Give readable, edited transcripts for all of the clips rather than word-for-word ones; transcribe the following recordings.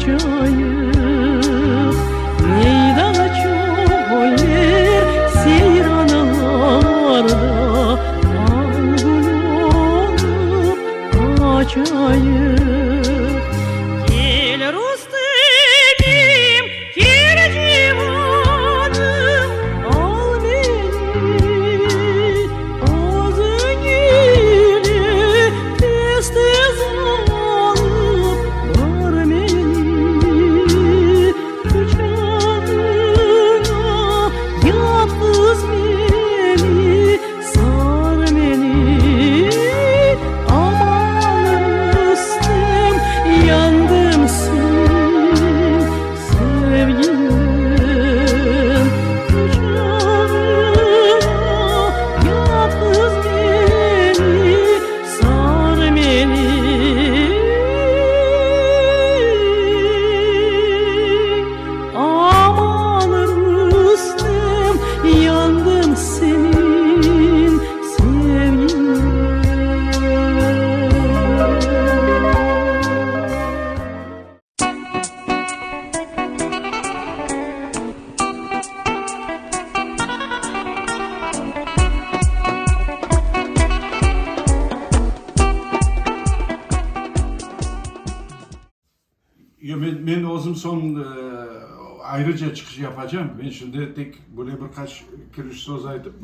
acayip Meydana çok oynar seyranlarda Algın olup acayip Gel Rüstem'im, gel civanım Al beni ağzın ile tez tez alıp Var beni kucağına Yalnız beni sar beni Aman Rüstem yandım senin sevgilim Kucağına yalnız beni sar beni Aman Rüstem yandım senin sevgilim Ya ben özüm son ayrıca çıkış yapacağım. Ben şimdi tek böyle birkaç kiriş söz aytıp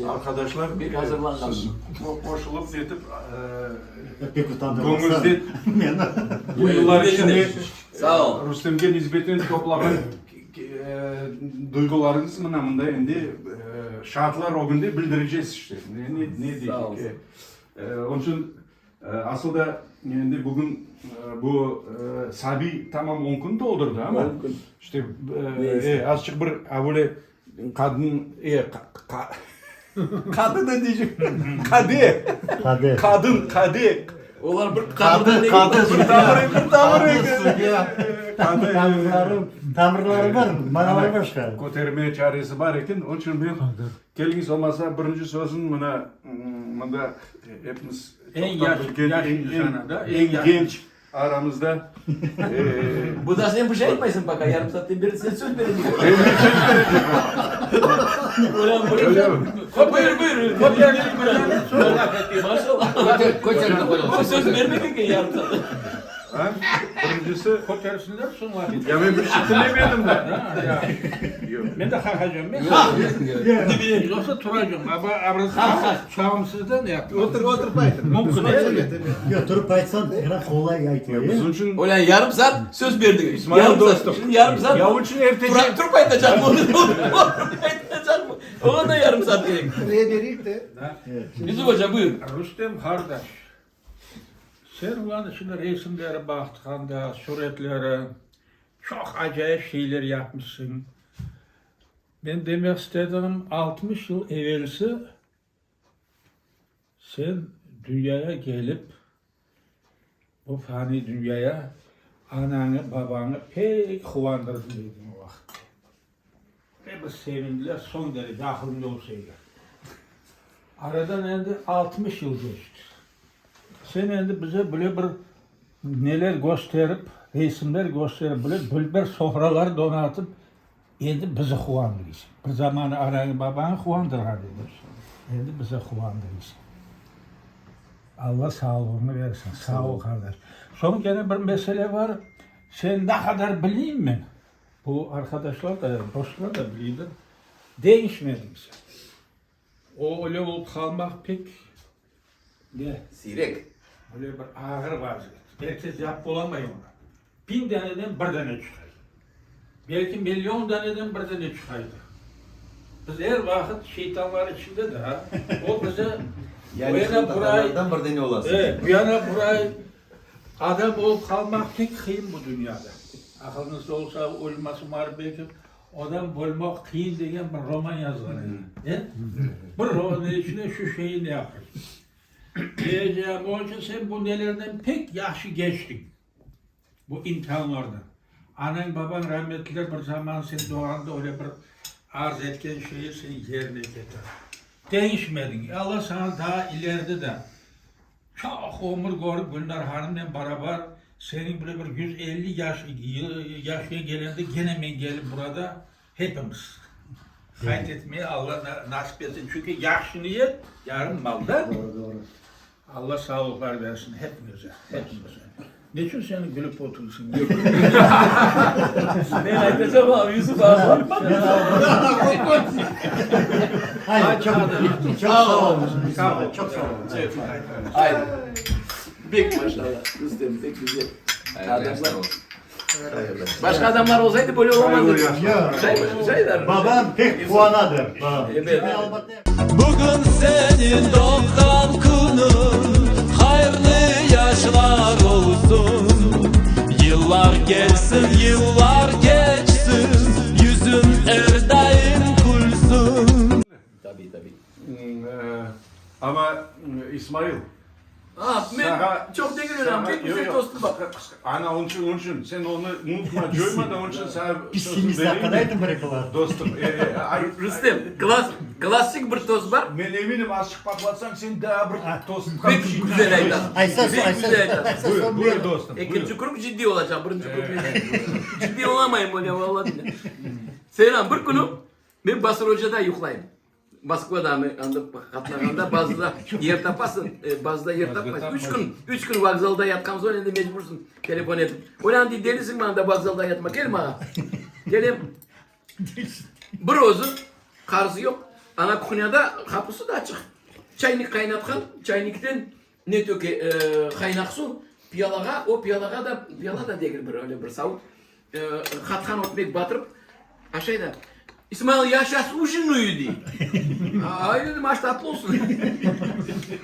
arkadaşlar bir hazırlanalım. Koşulup yetip Pek utandırmasa. gönlünüzde bu yıllar içinde Sağ ol. Rüstem'e nisbeten toplanan duygularınız mınamında endi şartlar o günde bildireceğiz işte. Ne Sağ ol. diyecek? Onun için aslında endi bugün bu sabi tamam 10 gün doldurdu ama 10 gün. işte Neyse. azıcık bir böyle kadın kadın da diyecek kadı Hadi. kadın Onlar bir Kadı, kadı. bir tavır Tamirleri var mı? Manaları başka. kotermeye çaresi var ekan onun için ben kelgis olmasa birinci sözün buna hepimiz En çok yaş- bilgen, yaş en insana da, en en yaş- genç aramızda Bu da sen bir şey etmesin bak yarım saatten beri sen söz verin diyor. Ulan Öyle mi? buyur buyur. Maşallah. Bu söz vermedin ki yarım saat. Ha? Birincisi Kotersinler son vakit. ya ben bir şey dinlemiyordum da. Ya. Yok. Ben de kalkacağım. Ben dibine yoksa duracağım. Ama abrası sağımsızda ne yapayım? Otur baytır. Mümkün değil. Götürüp aytsan yine kolay aytıyor. Bizim için Ulan yarım saat söz verdin. İsmail Yarım saat. dostum. Şimdi yarım saat. ya için ertesi Turp aytacak mı? Turp aytacak mı? Ona da yarım saat gerek. Buraya vereyim de. Yusuf Hoca buyur. Rüstem kardeş. Sen ulan şimdi resimlere baktığında, suretlere çok acayip şeyler yapmışsın. Ben demek istedim 60 yıl evvelsi sen dünyaya gelip bu fani dünyaya ananı babanı pek kuvandırdın dedim o vakit. Ve bu sevindiler son derece aklımda olsaydı. Aradan endi 60 yıl geçti. Sen endi bize böyle bir neler gösterip, resimler gösterip, böyle bülber sofralar donatıp endi bizi kuvandırıyorsun. Bir zamanı ananı babanı kuvandırgan ediyorsun. Endi bize kuvandırıyorsun. Allah sağlığını versin. Sağ ol kardeş. Son gene bir mesele var. Sen ne kadar bileyim mi? Bu arkadaşlar da, dostlar da biliyordun. Değişmedin sen. O öyle olup kalmak pek ne? Sirek. Öyle bir ağır vaziyet. Herkes yap bulamayın ona. 1000 taneden bir tane çıkar. Belki milyon taneden bir tane çıkaydı. Biz her vakit şeytanlar içinde de ha. O bize Yani bu yana burayı, bir tane olasın. bu yana burayı adam olup kalmak pek kıyın bu dünyada. Aklınızda olsa olması var belki adam olmak kıyın degen bir roman yazılır. Bir romanın içinde şu şeyi ne yapar? Diyeceğim onun için sen bu nelerden pek yaxşı geçtin. Bu imtihanlardan. Anan baban rahmetliler bir zaman seni doğanda öyle bir arz etken şeyi sen yerine getir. Değişmedin. Allah sana daha ileride de çok ömür görüp Gülnar Hanım'la beraber senin böyle bir 150 yaşa gelende gene men gelip burada hepimiz kaydetmeye Allah nasip etsin. Çünkü yaşını yer, yarın malda. Doğru. Allah sağlıklar versin hepimize, hepimize. Ne için senin gülüp oturursun? Ben aytacağım abi Yusuf abi. Hayır, çok sağ olun. Çok sağ olun. Haydi. Bek maşallah. Rüstem pek güzel. Adamlar. Başka adamlar olsaydı böyle olamazdı. Ya, Şey der. babam pek puanadır. Babam. Evet. Bugün senin doğum günün, hayırlı yaşlar olsun. Yıllar gelsin, yıllar geçsin, yüzün her daim gülsün. Tabii. Ama İsmail. Ben çok da gülüyorum. Pek güzel dostum bak. Ana onun için sen onu unutma, coyma da onun için sana Biz sözü şimdi vereyim de. sakadaydım bırakılar. Dostum, Rüstem, klasik bir toz var. ben eminim azıcık patlatsan sen daha bir tost Pek güzel aydan. Buyur dostum. İkinci grup ciddi olacak, birinci grup ciddi olamayın böyle vallahi billahi. Selam, bir günü ben Basır Hoca'da yuklayayım. Moskva'da mı katlaganda bazıda yer tapasın, bazıda yer tapmaz. 3 gün vokzalda yatkan sonra indi mecbursun telefon edip. Ulan değil delisin bana da vokzalda yatmak, gelme ağa. Gelim. Bir özü, karzı yok. Ana kunyada kapısı da açık. Çaynik kaynatkan, çaynikten ne töke kaynak su piyalaga, o piyala da değil bir öyle bir savut. Katkan otmek batırıp aşağıda. İsmail yaşas uşun uyudu. Ay dedim aç tatlı olsun.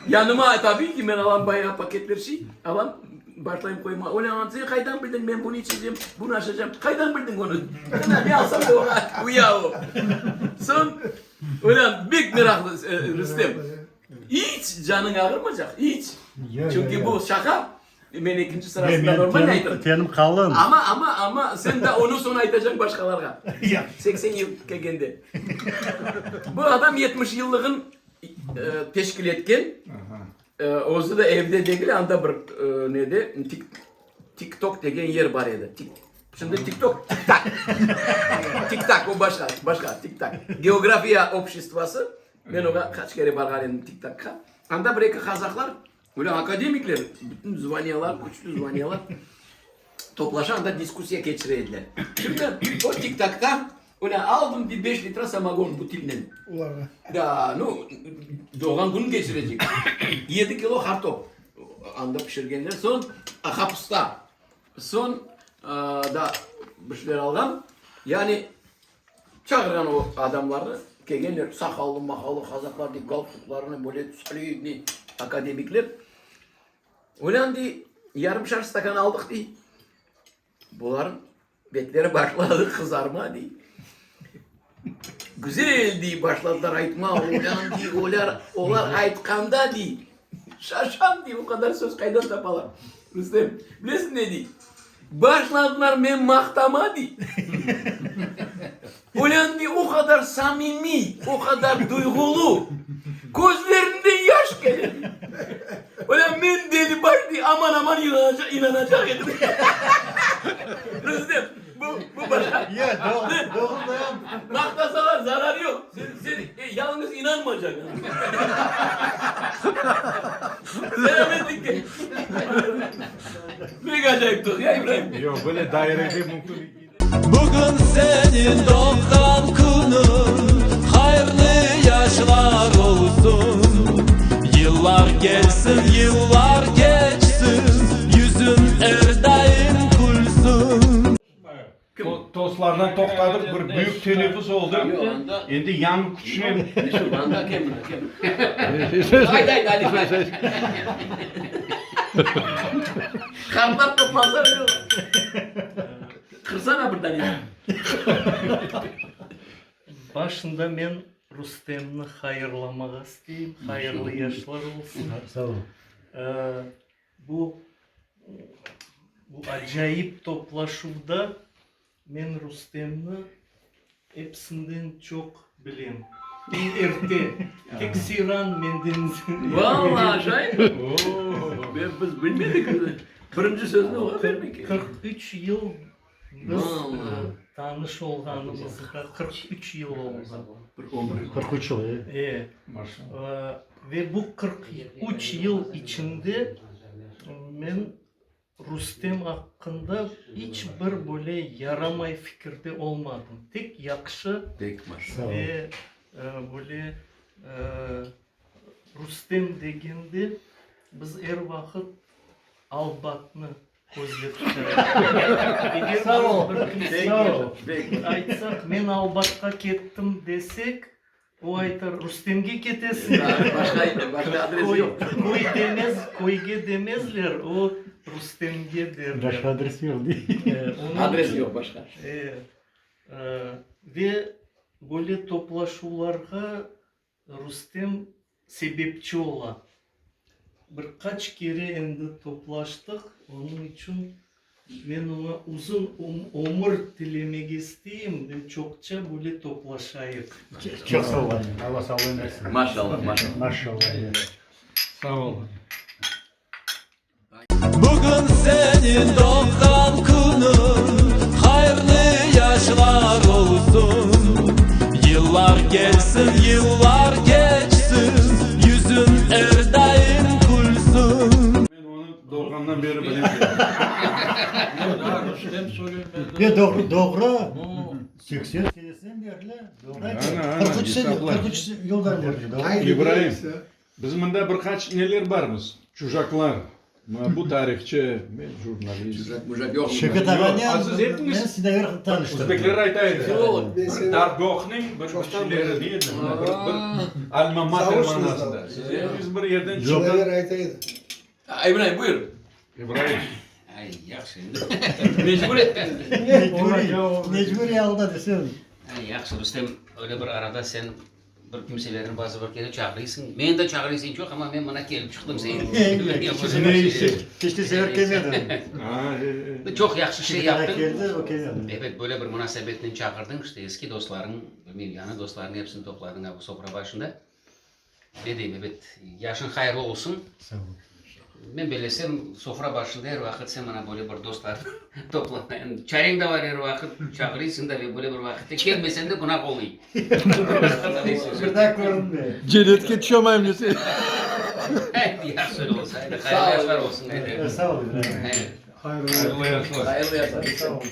Yanıma tabii ki ben alan bayağı paketler şey. Alan başlayayım koyma. Ulan sen kaydan bildin ben bunu içeceğim, bunu açacağım. Kaydan bildin onu. Sen bir alsam da ona uya o. Son ulan büyük meraklı Rüstem. Hiç canın ağrımayacak, hiç. Çünkü bu şaka. Ben ikinci sırasında normal aytırım. Tenim kalın. Ama sen de onu sonra aytacaksın başkalarına. 80 yıl kegende. Bu adam 70 yıllığın teşkil etken. Ozu da evde değil anda bir neydi? TikTok degen yer var edi. Şimdi TikTok, TikTok. TikTok o başka TikTok. Geografiya обществосы. Ben ona kaç kere bargalim TikTok'a. Anda bir iki Kazaklar, böyle akademikler, bütün zvanyalar, güçlü zvanyalar toplaşan da diskusiya geçirediler. Şimdi o TikTok'ta öyle aldım bir 5 litre samagon butilden. Da no doğan gün geçirecek. 7 kilo kartop. Anda pişirgenler son kapısta. Son da bir şeyler aldım. Yani çağıran o adamları kegenler sakallı makallı Kazaklar diye galsuklarını böyle solidli akademikler. Ulan diye yarımşar stakan aldık diye. Bunların betleri başladı kızarma diye. Güzel diye başladılar aytma. Ulan diye olar aytkanda diye. Şaşan diye o kadar söz kaydan tapalar. Rüstem bilirsin ne diye. Başladılar men maktama diye. Ulan diye o kadar samimi, o kadar duygulu. Gözlerinde yaş gelir. Ulan men dedi baş diye aman inanacak dedim. Rüstem bu başka. Ya doğru. Maktasalar zarar yok. Sen yalnız inanmayacaksın. Selametlik ki. Büyük acayip dur ya İbrahim. Yok böyle dairede mümkün. Bugün senin doğum günün, hayırlı yaşlar olsun. Yıllar gelsin, yıllar geçsin, yüzün her daim gülsün. Tostlardan topladık bir büyük teneffüs oldu. Şimdi yan küçüğüne Anda kim? Haydi. Kartlar toplantılar yok. Kırsana buradan ya. Başında men Rüstemni hayırlamağa isteyim. Hayırlı yaşlar olsun. Sağ ol. Bu acayip toplaşuvda men Rüstemni hepsinden çok bilem. En erte. Tek Siran menden. Vallahi şahit. Biz bilmedik. Birinci söz ne o? Vermek. 43 yıl biz Vallahi. tanış olganımızda 43 yıl oldu. 43 yıl. Maşallah. Ve bu 43 yıl içinde ben Rustem hakkında hiçbir böyle yaramay fikirde olmadım. Tek yakşı Tek maşallah. ve böyle Rustem degende biz her vakit albatını gözle tutarız. Sağ ol. Aytsak men albatqa kettim desek o aytar Rustem'ge ketesin. Başka adresi yok. Koy demez, koyge demezler. O Rustem'ge derler. Başka adresi yok değil. Onun Adresi için- yok başka. Ve böyle toplaşularga Rustem sebepçi olan. Birkaç kere endi toplaştık. Onun için ben ona uzun ömür dilemek isteyeyim de çokça böyle toplaşayık. Çok sağ ol. Allah sağlığı versin. Maşallah maşallah. Maşallah. Sağ olun. Bugün senin doğan günün, hayırlı yaşlar olsun. Yıllar gelsin, yıllar geçsin, yüzün her daim gülsün. Ben onu doğandan beri biliyorum. Ya doğru. 80 senesinden beri. Doğru. Ana, 43 yıldan beri. İbrahim, biz bunda birkaç neler varmız? Çocuklar. Bu tarihçi, ben jurnalist. Mujak yok. Şevket Ağa'yla Aziz etmiş. ben sizle tanıştım. O'zbeklar aytaydi. Yo'q. Dargohning bir kishilari deydi. Bir alma mater ma'nosida. Siz bir yerdan Yok. İbrahim buyur. İbrahim. Ay yaxshi. Mecbur ettiniz. Mecburi aldı desin. Ay yaxshi Rustem, öyle bir arada sen bir kimselerin bazı bir kere çağırıysın. Men de çağırıysın çok ama men bana gelip çıktım sen. Ne işi? Keşke sever gelmedi. Çok yaxshi şey yaptın. Geldi o geldi. Evet böyle bir münasebetle çağırdın işte eski dostların, bilmem yani dostların hepsini topladın bu sofra başında. Dedim evet yaşın hayırlı olsun. Sağ ol. Ben belesem sofra başında her vakit sen bana böyle bir dostlar topla. Yani çayın da var her vakit çağırıysın da ve böyle bir vakitte gelmesen de günah oluyor. Şurada görünme. Cennetke düşemeyim diyorsun. Evet yaşlı olsaydı hayırlı yaşlar olsun. Evet. Sağ ol İbrahim. Evet. Hayırlı yaşlar. Hayırlı yaşlar. Sağ ol.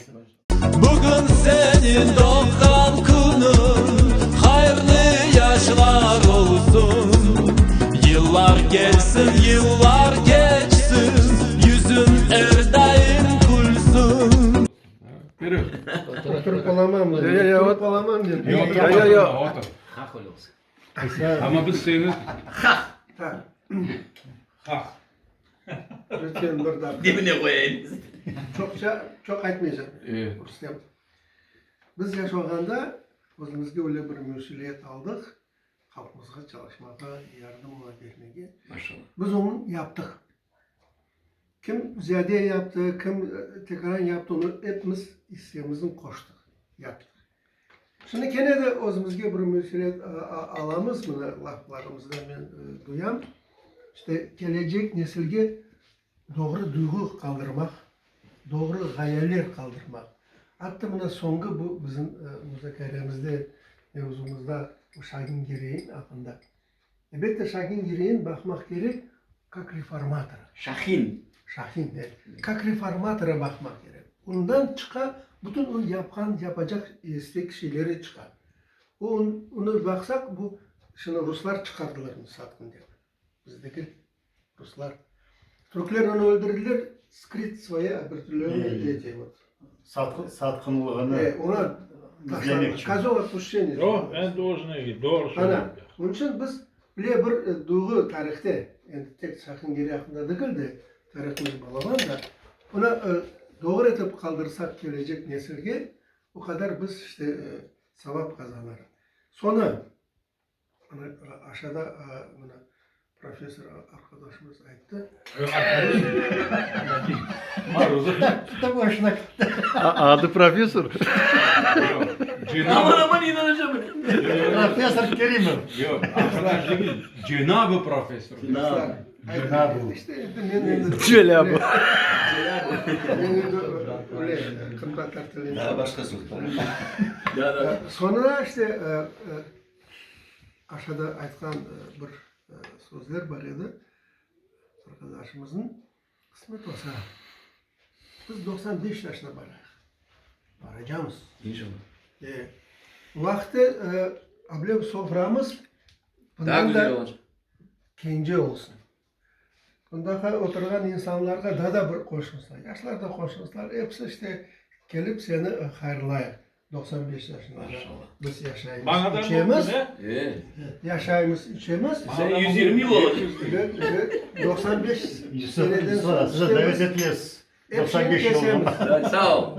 Bugün senin doğan günün, hayırlı yaşlar olsun. Yıllar gelsin, yıllar geçsin, yüzün her daim gülsün. Yürü. Oturup olamam. Oturup olamam diyorum. Yok, otur. Hak öyle olsun. Ama biz seni... Ha. Lütfen bir dakika. Dibine koyayım. Çok aytmayacağım. Evet. Rustem. Biz yaşaganda o'zimizga öyle bir mesuliyet aldık. Halkımızga çalışmaga, yardım vermege. Maşallah. Biz onu yaptık. Kim ziyade yaptı, kim tekrar yaptı onu hepimiz isteğimizin koştuk, yaptık. Şimdi gene de o'zimizga bir mesuliyet alamiz, buni laflarımızdan ben duyam. İşte gelecek nesilge doğru duygu kaldırmak, doğru hayaller kaldırmak. Hatta buna songu bu bizim müzakeremizde, mevzumuzda bu Şahin Gireyin hakkında. Elbette Şahin Gireyin bakmak gerek, как reformator. Şahin. Şahin de. Как reformatora bakmak gerek. Ondan çıkar, bütün o yapacak istek şeyleri çıkar. Onu baksak bu, şimdi Ruslar çıkardılar onu satkın diye. Bizdeki Ruslar. Türkler onu öldürdüler, skrit свои определенные Satkınlığını ona izlemek için. Kazov отпущение. Yok, ben doğrusunu doğru Ana, söylüyorum. onun için biz bile bir duygu tarihte, yani tek Şahin Giri hakkında değil de tarihimiz balaban da ona doğru etip kaldırsak gelecek nesilge o kadar biz işte sevap kazanır. Sonra aşağıda profesör arkadaşımız ayıttı. Tabii hoşuna Adı profesör. Aman aman inanacağım. Profesör Kerimov. Yok, arkadaş değil. Cenab-ı Profesör. İşte men Şöyle bu. öyle kımta tartılıyor. Daha başka söz. Sonra işte aşağıda aytkan bir sözler var edi. Arkadaşımızın kısmet olsa biz 95 yaşına varacağız. İnşallah. Vakti abla soframız Daha bundan güzel da olacak. kence olsun. Bundaka oturgan insanlarga daha bir koşmuşlar. Yaşlar da koşmuşlar. Hepsi işte gelip seni hayırlayır. 95 yaşında. Biz yaşayımız. Bana da içemiz. Evet. Yaşayımız içemiz. Sen 120 yıl olacak. 95 seneden Yusuf, sonra size davet etmiyoruz. hep şey 95 yıl kesemiz. oldu. Sağ ol.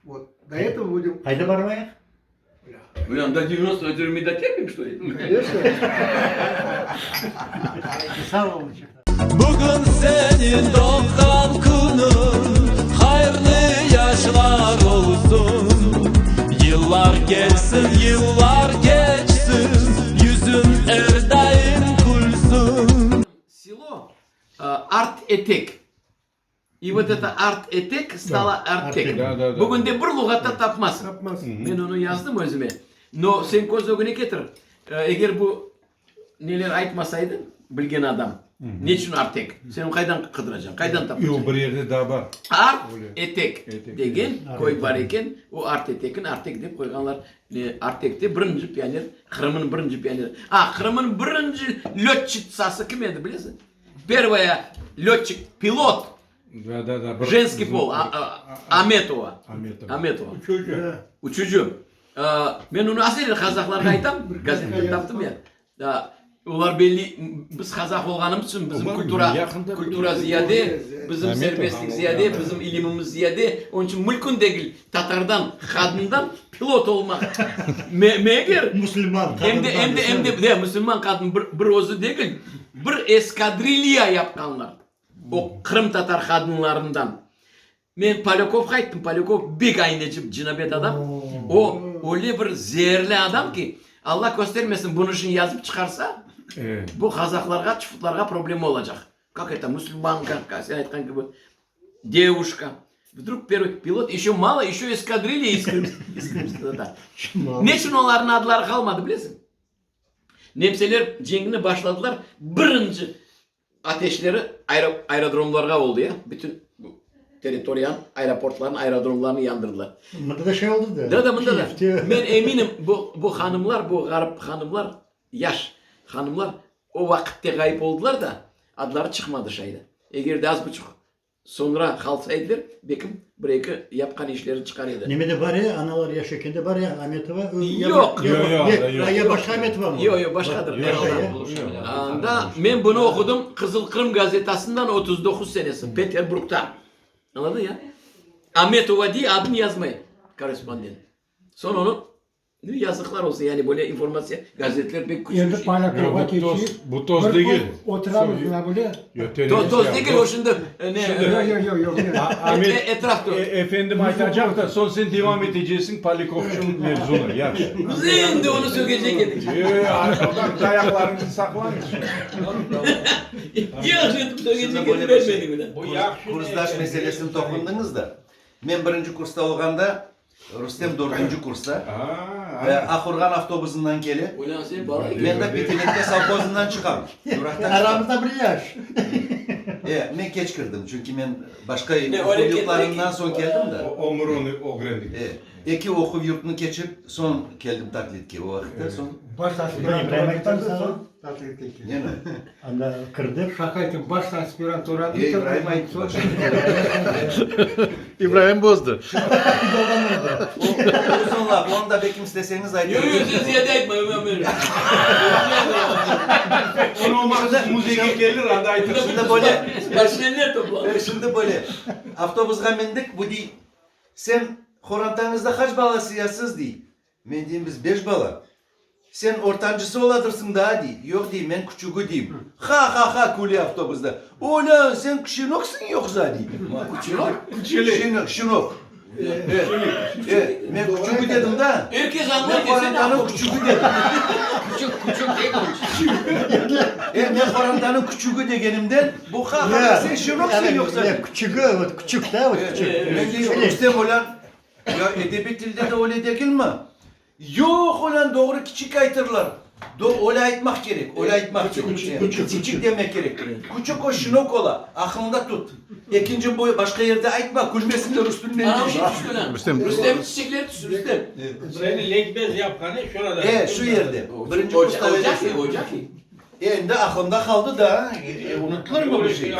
Вот до этого будем... Haydi varmaya. Ulan da 90 ödürümü de tepmiş dolayı. Конечно. Sağ olun. Bugün senin doğan günün, hayırlı yaşlar olsun. Yıllar gelsin, yıllar geçsin, yüzün her daim gülsün. Село арт-этек. И вот это арт-этек стало артек. Да. Bugün de bir lügatta tapmaz. Yapmaz. Ben onu yazdım özüme. No sen közögüne getir. Eğer bu neler aytmasaydın bilgen adam. Ne için artek? Sen kaydan kıdıracaksın? Kaydan tapacaksın? Yok bir yerde daha var. Art Öyle. etek Etek. degen koy var eken o art etekin artek dep koyganlar artekte birinci pioner Kırım'ın birinci pioneri. Kırım'ın birinci lётчицасы kim edi bilesin? Первая лётчик pilot Да. женский pol Ametova. Ametova. Uçucu. Ben onu asıl Kazaklarga aytam. Gazetede taptım ya. Ular belli biz Kazak olganımız için bizim kultura ziyade, bizim serbestlik ziyade, bizim ilimimiz ziyade. Onun için mülkün değil Tatardan, kadından pilot olmak. Meğer Müslüman. hem de Müslüman kadın bir ozu değil, bir eskadrilya yapkanlar. O Kırım Tatar kadınlarından. Men Polyakov ayttım. Polyakov bek aynacım cinabet adam. O öyle bir zehirli adam ki Allah göstermesin bunu için yazıp çıkarsa bu Kazaklarga, çıfıtlarga problem olacak. Как это, мусульманка, sen aytkan gibi девушка. Вдруг первый пилот, еще мало, еще эскадрилья из Крымского. Ne için onların adları kalmadı bilesin? Nemseler cengini başladılar. Birinci ateşleri aerodromlarga oldu ya. Bütün teritoriyan aeroportların aerodromlarını yandırdılar. Bunda da şey oldu da. Da bunda da. Ben eminim bu hanımlar, bu garip hanımlar, yaş hanımlar o vakitte kayıp oldular da adları çıkmadı şeyde. Eğer de az buçuk sonra kalsaydılar bekim bir yapkan işleri çıkarıyordu. Nemede var ya, analar yaşarken de var ya, Ahmetova. Yok. Ya başka Ahmetova mı? Yok başkadır. Anda ben bunu okudum Kızıl Kırım gazetesinden 39 senesi Peterburg'da. Anladın ya? Ahmetova diye adını yazmayın. Korespondent. Sonra onu yazıklar olsun yani böyle informasyon gazeteler pek Endi küçük. Polyakova keçip Bu toz değil. Oturamiz buna böyle. Toz değil o şimdi Yok. etrafta. Efendim aytacak da son sen devam edeceksin Palikovçu'nun mevzunu. Ya. Şimdi onu sökecek edik. Arkadan ayaklarınızı saklayın. Ya şimdi sökecek edik vermedi bile. Kurslaş meselesini tokundunuz da. Ben birinci kursta olganda Rustem 4. kursta. Ahurgan avtobusundan gelip Ulan sen bana ben de Bitinek'te savkozundan çıkam. Aramızda bir yaş. Ben geç girdim çünkü ben başka okul yurtlarından son geldim de. Omurunu ogrendik. İki okul yurtunu geçip son geldim taklitke o vakitte son. Baş aspirantura İbrahim Aktan sana. Yine. Anda kırdı. Şaka ettim. Baş aspirantura İbrahim Aktan. İbrahim bozdu. Uzun laf onu da bekim isteseniz Yok aytırım. sen ziyade etme Ömer. Onu olmazsa müziğe gelir adı aytırsın. Şimdi böyle Personeller topla. Şimdi böyle avtobusga mindik bu dey sen Xorantanızda kaç balasıyasız dey. Men deyim biz 5 bala. Sen ortancısı oladırsın daha dey. Yok dey men küçüğü deyim. Ha kuli avtobusda. Ola sen kışınoksun yoksa dey. Küçük? Şunok. Ben küçüğü dedim da. Herkes Ben anlar desen Horantanın küçüğü dedim. Küçük değil onun. Ben Horantanın küçüğü degenimden bu kadar sen şiroksun yoksa. Küçük o küçük de o küçük. Ben de Rüstem olan ya edebi dilde de öyle değil mi? Yok olan doğru küçük aytırlar. Öyle aytmak gerek. Öyle aytmak gerek. Küçük demek gerek. Küçük o şinok ola. Aklında tut. İkinci boyu başka yerde aytma. Kulmesinler üstünden. Bana bir şey düştü lan. Rüstem çiçekleri düştü Rüstem. Seni lekbez yapkanı şurada. Şu yerde. Birinci Ocak posta ki, ocak ki. Endi aklımda kaldı da unutulur mu bu şey?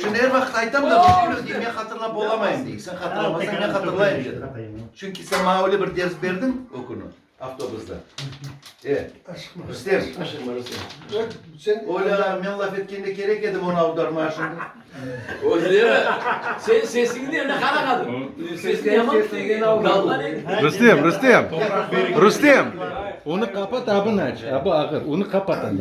Şimdi her vakit aytam da bir diye hatırlap olamayım diye. Sen hatırlamazsan ben hatırlayayım dedim. Çünkü sen bana öyle bir ders verdin o konu. Avtobüste. Evet. Rüstem. Sen Öyle ben laf ettiğinde gerek edim onu avdarmaya şimdi. O değil mi? Sen sesini de ne kadar kadın? Ses kıyamam. Rüstem. Onu kapat, abını aç. Abi ağır. Onu kapat.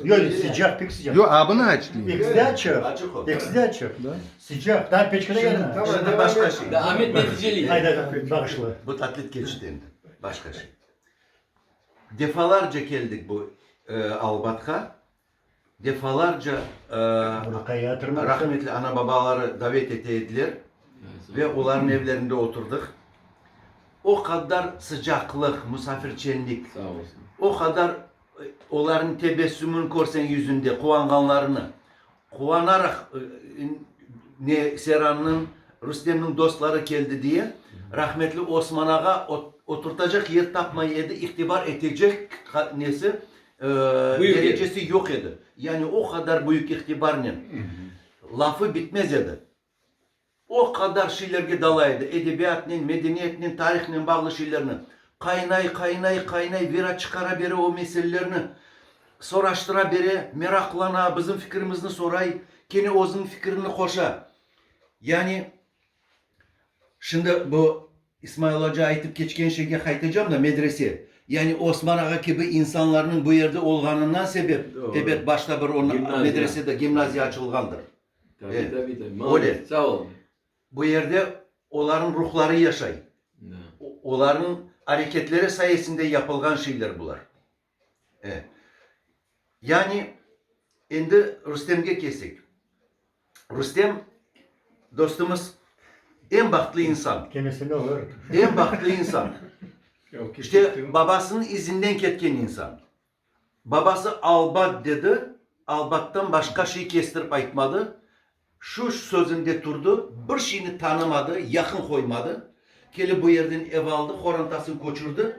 Yok sıcak pek sıcak. Yo, abını aç. Eksi de açık. Açık o. Eksi de açık. Sıcak. Daha peçkede gelme. Şimdi başka şey. Ahmet neticeli. Haydi bağışla. Bu taklit geçti endi. Başka şey. Defalarca geldik bu Albat'a. Defalarca rahmetli ana babaları davet ettiler ve onların evlerinde oturduk. O kadar sıcaklık, misafirçilik, Sağ olasın. o kadar onların tebessümünü görsen yüzünde, kuvanganlarını, kuvanarak ne Serhan'ın, Rüstem'in dostları geldi diye rahmetli Osman Ağa oturtacak yer tapmayı edi, iktibar edecek nesi derecesi yok idi. Yani o kadar büyük iktibarla lafı bitmez idi. O kadar şeylerge dalaydı. Edebiyatının, medeniyetinin, tarihinin bağlı şeylerini. Kaynay, vera çıkara beri o meselelerini. Soraştıra beri, meraklana, bizim fikrimizni soray, kene o'zun fikrini koşa. Yani, şimdi bu İsmail Hoca aytıp geçken şeyge qaytacağım da medrese. Yani Osman Ağa gibi insanların bu yerde olganından sebep. Evet, başta bir medresede gimnaziya açılgandır. Tabii. Öyle. Sağ olun. Bu yerde onların ruhları yaşay. Onların hareketleri sayesinde yapılgan şeyler bunlar. Evet. Yani endi Rüstem'ge kesik. Rüstem dostumuz en baktılı insan. Kendisi ne olur? En baktılı insan. İşte babasının izinden ketken insan. Babası Albat dedi. Albat'tan başka şey kestirip aytmadı. Şu sözünde durdu. Bir şeyini tanımadı, yakın koymadı. Gelip bu yerden ev aldı, Horantasını koçurdu.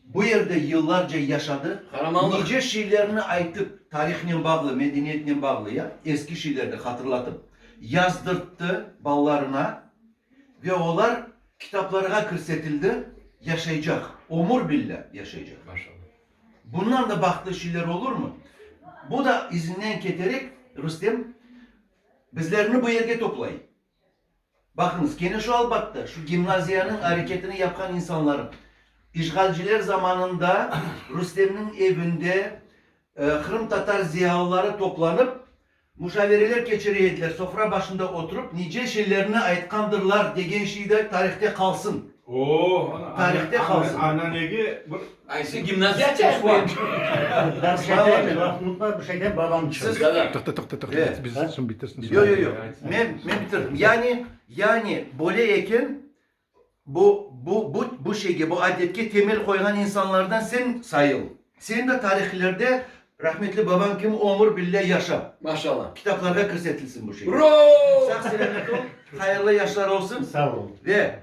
Bu yerde yıllarca yaşadı. Nice şeylerini aytıp, tarihle bağlı, medeniyetle bağlı ya, eski şeylerini hatırlatıp yazdırttı ballarına ve onlar kitaplarına kırsetildi, yaşayacak. Omur billah yaşayacak. Maşallah. Bunlar da baktığı şeyler olur mu? Bu da izinden keterek Rüstem bizlerini bu yerge toplayın. Bakınız gene şu Albat'ta şu gimnaziyanın hareketini yapan insanların işgalciler zamanında Rüstem'in evinde Kırım Tatar ziyalıları toplanıp müşavereler geçiriyediler. Sofra başında oturup nice şeylerini aytkandırlar degen şey de tarihte kalsın. Tarihte kalsın. Ananegi Ayşe gimnaziya açacak mı? Ben bir şeyden babam çıktı. Siz kadar. Evet. Biz için bitirsin. Yok. Ben bitirdim. Yani böyle eken bu şeyge, bu adetke temel koygan insanlardan sen sayıl. Senin de tarihlerde rahmetli baban kim omur billah yaşa. Maşallah. Kitaplarda kırsetilsin bu şey. Bro! Sağ selamet ol. Hayırlı yaşlar olsun. Sağ ol. Ve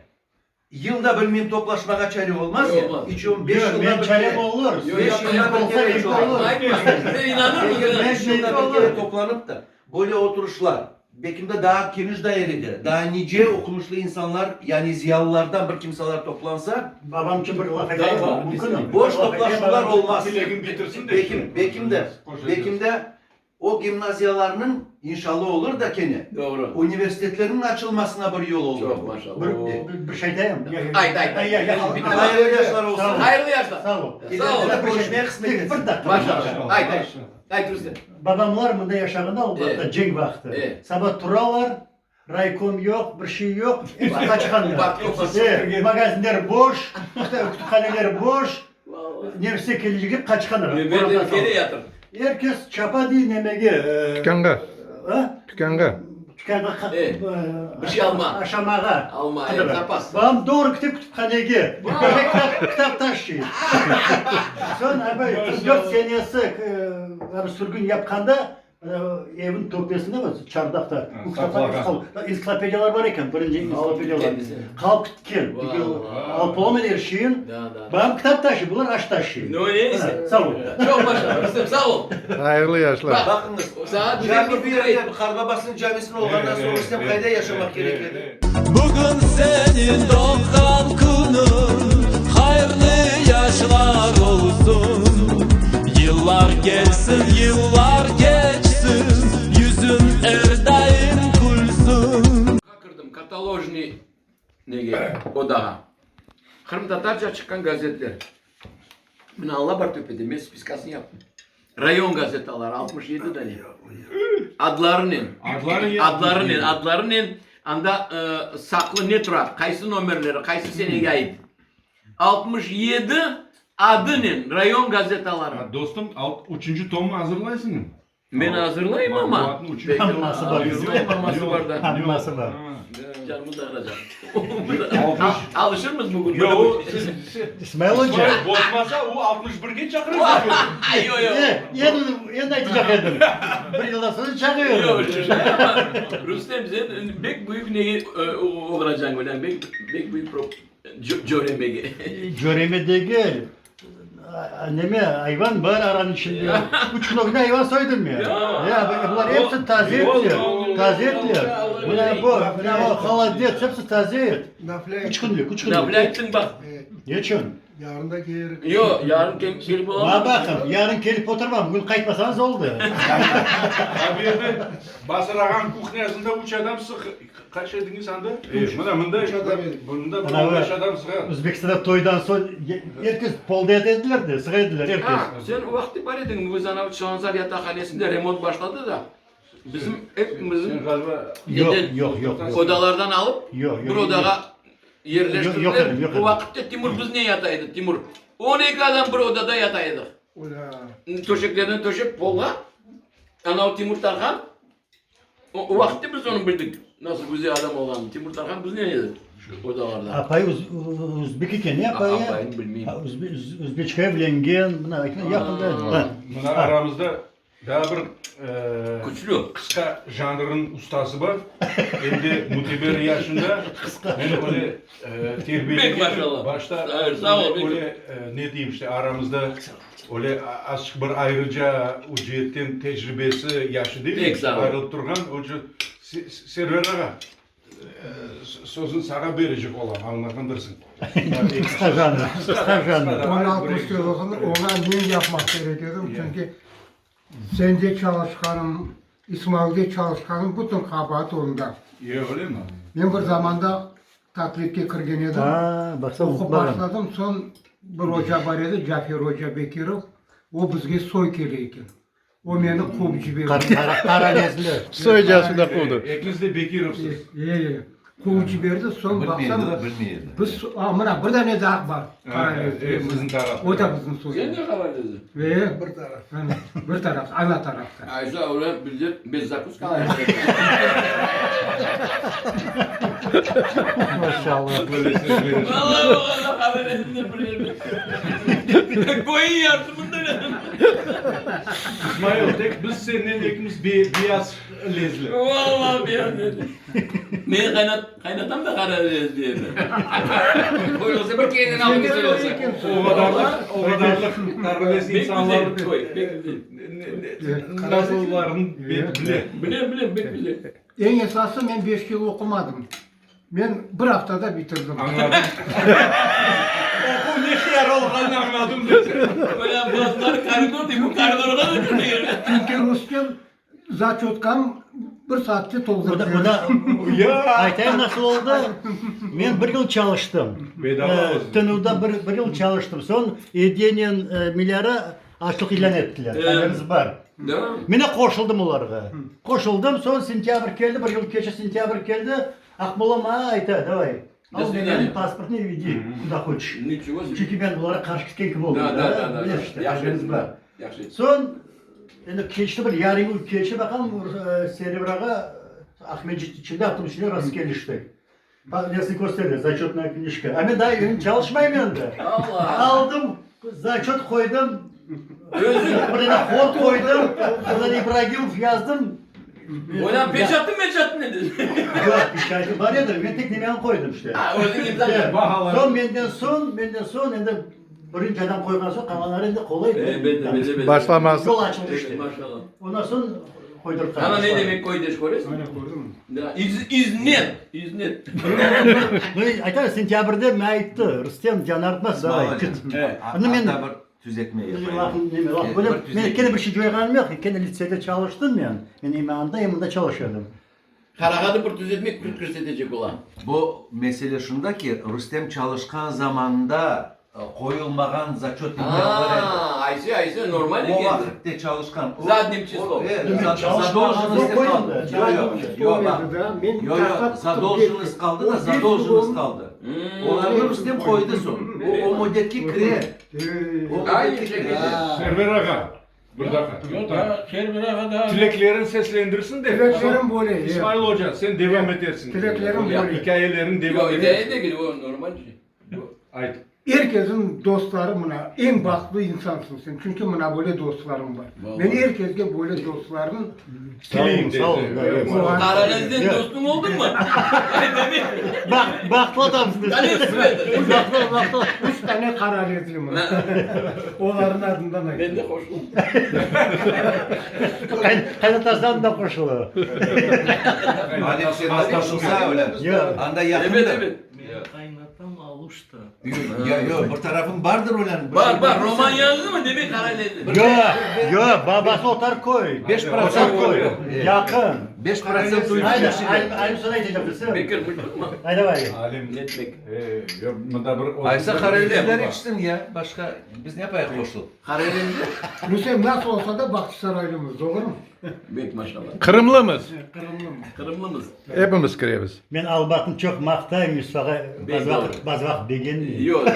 yılda bilmeyeyim toplaşmaya çare olmaz ya. Olmaz. İçiyorum 5 yılda Ben bir çare kere. olur. 5 yılda bir kere çok olur. Sen inanır mısın? 5 yılda bir kere toplanıp da böyle oturuşlar. Bekim'de daha geniş dairede, daha nice okumuşlu insanlar yani ziyalılardan bir kimseler toplansa Babam için bir laf Tamam. edeyim. Mümkün mü? boş toplaşmalar olmaz. bitirsin Bekim'de o gimnaziyalarının inşallah olur da kene. Doğru. Üniversitelerinin açılmasına bir yol olur. Çok maşallah. Bir şey diyeyim. Haydi. Hayırlı yaşlar olsun. Hayırlı yaşlar. Sağ ol. Sağ ol. İleride konuşmaya kısmet etsin. Bir dakika. Maşallah. Haydi Rüstem. Babam var mı da yaşamında o Evet. vakti, ceng vakti. Evet. Sabah turalar, raykom yok, bir şey yok. Hepsi kaçkanlar. Batkı Magazinler boş, kütüphaneler boş. Neresi gelecek kaçkanlar. Ben de ülkede yatır. Herkes çapa değil nemege. Tükanga. Ha? Tükanga. Tükanga Evet. Bir şey alma. Aşamağa. Alma, evet, zapas. Babam doğru kütüphanege. Kitap taşıyor. Sonra böyle 4 senesi sürgün yapkanda evin topyasında mı? Çardakta. Bu kitaplar ensiklopediyalar var iken, birinci ensiklopediyalar. Kalk gitken. Alpolama erişiyin. Babam kitap taşı, bunlar aş taşı. Ne neyse. Sağ ol. Çok başarılı. Rüstem sağ ol. Hayırlı yaşlar. Bakınız. Saat Cami bir yerde Karbabas'ın camisinin olgandan sonra İslam kayda yaşamak gerekirdi. Bugün senin doğan günün, hayırlı yaşlar olsun. Yıllar gelsin, yıllar geçsin, yüzün her daim gülsün. Kırdım katalojni nege odağa. Kırım Tatarca çıkan gazetler. Ben Allah bar tepede ben spiskasını yaptım. Rayon gazetalar 67 tane. Adlarının anda saklı ne tura, kaysı numarları, kaysı seneye ait. 67 adının rayon gazetaları. Dostum 3. tomu hazırlaysın mı? Ben hazırlayayım ama. Hamması var. Hamması var da. Hamması var. Canımı da alacağım. Alışır mısın bugün? Yo, İsmail Hoca. bozmasa o 61'e çakırır. Yo yo. Yeni aytacak edim. Bir yıldan sonra çakıyorum. Rüstem sen bek büyük neyi olacaksın öyle bek büyük göremege. Göreme değil. Anneme hayvan var aranın içinde. 3 kilo güne hayvan soydum ya. Ya bunlar hepsi taze etliyor. Taze etliyor. Buna o haladiyet hepsi taze et. Nafile 3 günlük, 3 Ne günlük. bileceksin bak. Geçin. Yarın da gelir. Yo yarın gelip Bana olamam. bakın, yarın gelip oturmam. Bugün kayıtmasanız oldu. Abi Basırağan kuhnesinde 3 adam sık. Kaç ediniz anda? Bunda 15 adam sık. Özbekistan'da toydan sonra herkes poldaya dediler de, sıra ediler herkes. Ha, sen o vakti var edin bu sana Şansar yatakhanesinde remont başladı da. Bizim hepimizin Yok. odalardan alıp Yok. bir odağa yerleştirdiler. Yok edelim. O vakitte Timur biz ne yataydı Timur? 12 adam bir odada yataydık. Ula. Töşeklerden töşek polga. Ana o Timur Tarhan. O vakitte biz onu bildik. Nasıl güzel adam olan Timur Tarhan biz ne yedik? Şu odalarda. Apay Uzbek iken ya apay ya. Apayını bilmeyeyim. Özbekçe bilengen, buna yakında. Bunlar aramızda daha bir Güçlü. kısa janrın ustası var. Endi mutibir yaşında. Ben öyle Pek maşallah. başta Evet, sağ ol, öyle ne diyeyim işte aramızda öyle açık bir ayrıca uciyetten tecrübesi yaşı değil Pek sağ ol. ayrılıp durgan ocu Server ağa sözün sana verecek olan anlatındırsın. Kısa janr. 16 yıllık ona ne yapmak gerekiyordu? Çünkü sende çalışkanım, İsmail'de çalışkanım bütün kabahat onda. Ya öyle mi? Ben bir zamanda taklitke kirgen edim. Baksana Okup başladım. Son bir hoca var edi, Cafer Hoca Bekirov. O bizge soy keleyken. O beni kovup jiberdi. Karanezli. Soyacası da kovdu. Ekinizde Bekirov'suz. Kovup jiberdi. Son baksam biz amına bir tane daha var. Karanezli. Sizin taraf. O da bizim soy. Sen ne kadar dedin? Ve bir taraf. Bir taraf, ana tarafta. Ayşe öyle bildi, biz zakuz kalır. Maşallah. Vallahi o kadar haber edildi buraya. Koyun yardımında ne? İsmail tek biz senin ikimiz biraz lezli. Vallahi bir an dedi. Neyi kaynatam da karar edildi diye. Koyulsa bir kendini al güzel olsa. O kadarlık terbiyesiz insanlar Koy, nasılların bile. Bile bile. En esası ben 5 yıl okumadım. Ben bir haftada bitirdim. Anladım. O ne kadar olduğunu anladım dedi. Böyle bazıları koridor değil, bu koridorda da değil. Çünkü Rusçam zaçotkam bir saatte doldurdu. Aytayım nasıl oldu? Ben bir yıl çalıştım. Bedava olsun. Tınıvda bir yıl çalıştım. Son Ediye'nin milyara açlık ilan ettiler. Haberiniz var. Değil mi? Mene koşuldum onlarga. Koşuldum, son sentyabr geldi, bir yıl keçe sentyabr geldi. Akmola bana ayta, davay. Al Nasıl benim yani? pasportunu vidi, kuda хочешь. Nичего себе. Çünkü ben bunlara karşı gitken gibi oldum. Da. Biliyor işte, Yaxshi haberiniz etdin. var. Yaxshi etdin. Son, endi keçti bir yarım yıl keçti bakalım, Serebraga Ahmetcik içinde yaptım içinde rast geliştik. Nesini gösterdi, zachotная knижка. Ama daha yeni çalışmayayım yanında. Allah. Aldım, zachot koydum, Özün. buraya kod koydum, buradan İbrahimov yazdım. Oyan peçattın ne dedin? Yok, bir şey var ya da ben tek nemen koydum işte. Ha, özün imza Evet. ver. Son benden son endi birinci adam koygan soň kalanları endi kolay. Evet. Başlamaz. Yol açıldı işte. Maşallah. Ondan sonra koydurduk. Ana ne demek koy deş koyuyorsun? Aynen gördün mü? İznet. Aytar sentyabrda men aytdı. Rustem Janartmas davay. Onu men Hatta bir tüzetme yapayım. Ben kene bir şey joyganym yok. Kene lisede çalıştım yani. Ben imanda yemında çalışıyordum. Karagadı bir düzeltmek bir gösterecek olan. Bu mesele şunda ki Rüstem çalışkan zamanda koyulmagan zachot Ayşe normal o geldi. vakitte çalışkan. Zadnim çizlo. Zadolженность kaldı. Yok, zadolженность kaldı da zadolженность kaldı. Onları Rüstem koydu son. O modeldeki kre. Aynı şekilde. Server Aga. Burada. Yok da Server'a kadar. Dileklerini seslendirsin de. Dileklerim böyle. İsmail Hoca sen devam edersin. Dileklerim Ya, böyle. hikayelerin devam Yok edersin. hikaye de geliyor o normal şey. Ayt. Herkesin dostları buna en baklı insansın sen. Çünkü buna böyle dostlarım var. Vallahi. Ben herkese böyle dostlarım Sağ olun. Evet. Karanızdan dostum oldun mu? Baklı adamsın. Yani üstüne. Baklı. 3 tane Karalezlim var. Onların adından ayırdım. Ben de hoşum. Kaynatarsan da koşulu. Madem sen hastaşınsa öyle. Yok. Anda yakındır. Evet. Kaynatam alıştı. Yok bir tarafın vardır öyle. Var roman yazdı mı demek Karanızdan. Yok babası otar koy. 5% koy. Yakın. 5% duymuş. Haydi aynı sonra gideceksin. Bekir bırakma. Haydi var. Alim. Netmek. Yok bunda bir. Aysa Karayelizler içsin ya. Başka biz ne yapayız koşul? Karanızdan. Rüstem nasıl olsa da Bahçesaraylımız, doğru mu? Büyük maşallah. Kırımlımız. Kırımlımız. Hepimiz Kırımız. Ben Albat'ın çok maktayım Yusuf'a. Bek Bazı vakit begin. Yok.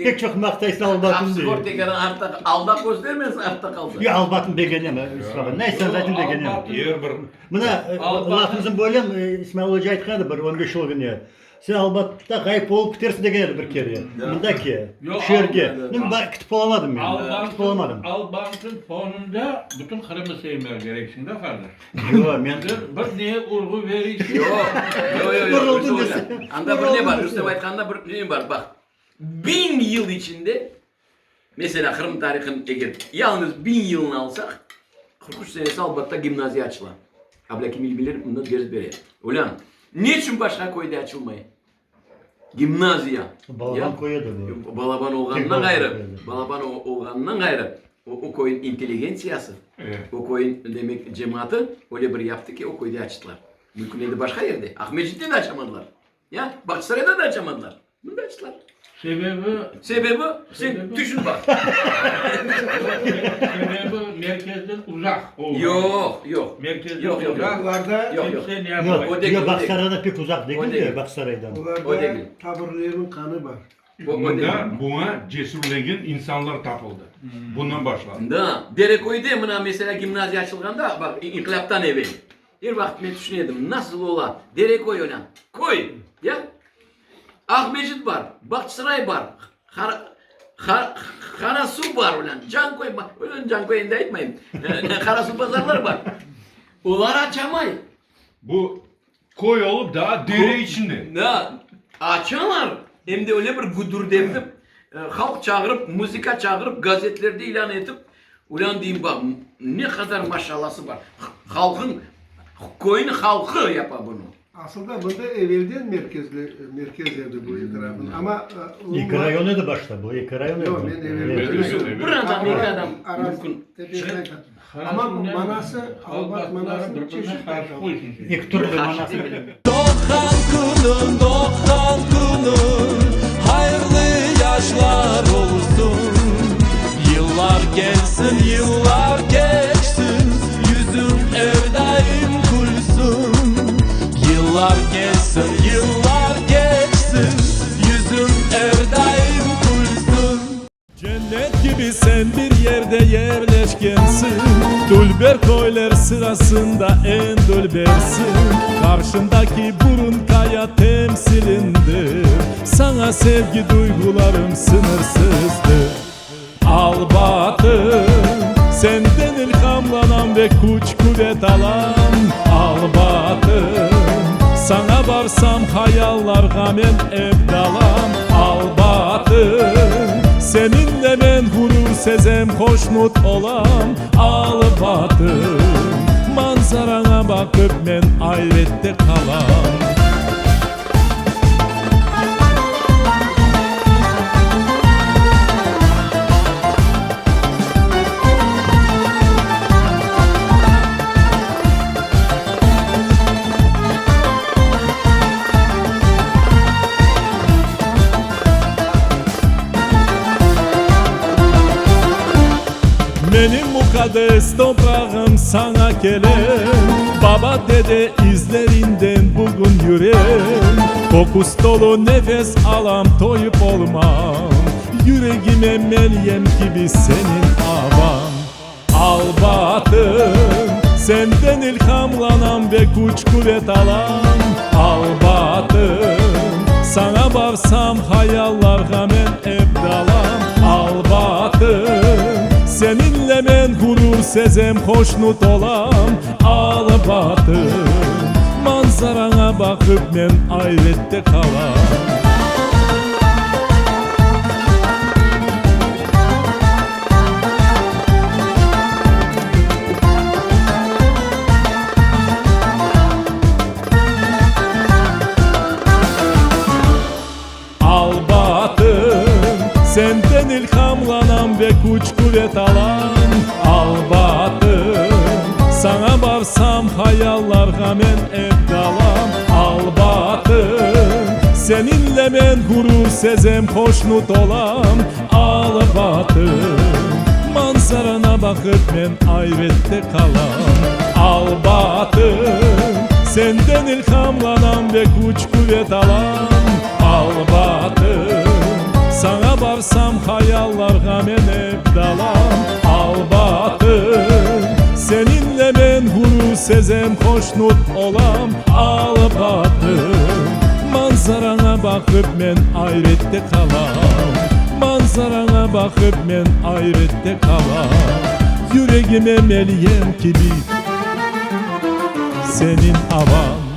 Pek çok maktaysın Albat'ın Kapsı diyor. kortekarın artta aldak göstermezsin artta kalsın. Ya Albat'ın begini mi Yusuf'a? Neyse zaten begini. Yer bir. Buna lafımızın böyle İsmail Hoca aytkandı bir 15 yıl günü. Sen Albat'ta kayıp olup bitersin degene bir kere. Bundaki. Yok, Şu yerge. almadı. Ben kitap olamadım yani. Kitap olamadım. Albansın fonunda bütün Kırım'ı sevmeler gereksin de kardeş. Yok ben. Bir neye urgu veriş. Yok. Vuruldun Rüstem desin. Hoca. Anda bir ne var? Rüstem Aytkan'da bir ne var? Bak. 1000 yıl içinde mesela Kırım tarihinin eğer yalnız 1000 yılını alsak 43 senesi Albat'ta gimnaziya açılan. Abla kim bilir bundan ders veriyor. Ulan niçin başka koyda açılmayı? Gimnaziya. Balaban koyuyordu bu. Balaban olgandan Tek gayrı. koyuyordu. Balaban olgandan gayrı. O koyun inteligenciyası. Evet. O koyun demek cemaati öyle bir yaptı ki o koyda açtılar. Mümkün değil başka yerde. Ahmetci'de de açamadılar. Ya Bahçesaray'da da açamadılar. Bunu da açtılar. Sebebi sen düşün bak. Sebebi merkezden uzak oldu. Yok. Merkezden Yok. uzaklarda Yok. kimse ne Yok, yapar? O değil, yok o Baksaray'da pek uzak O değil değil. de Baksaray'dan. O Bunlarda değil. taburların kanı var. Buna cesurlegin insanlar tapıldı. Bundan başladı. Da, dere koydu ya mesela gimnaziya açılganda bak inkılaptan evvel. Bir vakit ben düşünüyordum nasıl ola dere koy ona. Koy. Ya. Ahmecit var. Bahçesaray var. Karasu var ulan. Cankoy var. Ulan Cankoy ende etmeyin. Karasu pazarları var. Ular açamay. Bu koy olup daha dere içinde. Ne? Açarlar. Hem de öyle bir gudur devdim. Halk çağırıp, müzika çağırıp, gazetelerde ilan edip ulan diyeyim bak ne kadar maşallahı var. Halkın, koyun halkı yapar bunu. Aslında bunda evvelden merkezlerdi bu ikrafın. Ama İlk rayonu da başta bu. İlk rayonu. Yok ben evvelden. Buradan ilk adam Arası mümkün. tepesine katıldı. Ama bu manası Albat manası çeşitler. İlk türlü manası. 90 günün hayırlı yaşlar olsun. Yıllar gelsin, yıllar geçsin, yüzün her daim gülsün. Yıllar gelsin, yıllar geçsin, yüzün her daim gülsün. Cennet gibi sen bir yerde yerleşkensin, Dülber koylar sırasında en dülbersin. Karşındaki burun kaya temsilindir, sana sevgi duygularım sınırsızdır. Al batın, senden ilhamlanan ve güç kuvvet alan. Al batın, sana varsam hayallar gamen evdalan. Al batın, seninle men gurur sezem hoşnut olam. Al batın, manzarana bakıp men ayrette kalam. Benim mukaddes toprağım sana gelen, baba dede izlerinden bugün yüreğim. Kokus dolu nefes alam toyup olmam, yüreğime Meryem gibi senin avam. Al batın, senden ilhamlanan ve güç kuvvet alan. Al batın, sana varsam hayallar gamen evdalan. Al batın, seninle men gurur sezem hoşnut olam. Al batın, manzarana bakıp men ayrette kalam. Al batın, senden ilhamlanan ve güç kuvvet alan. Al batın, sana varsam hayallar gamen evdalam. Al batın, seninle men gurur sezem hoşnut olam. Al batın, manzarana bakıp men ayrette kalam. Al batın, senden ilhamlanan ve güç kuvvet alan. Al batın, sana varsam hayallar gamen evdalam. Al batın, seninle men gurur sezem hoşnut olam. Al batın, manzarana bakıp men ayrette kalam. Manzarana bakıp men ayrette kalam. Yüreğime Meryem gibi senin avam.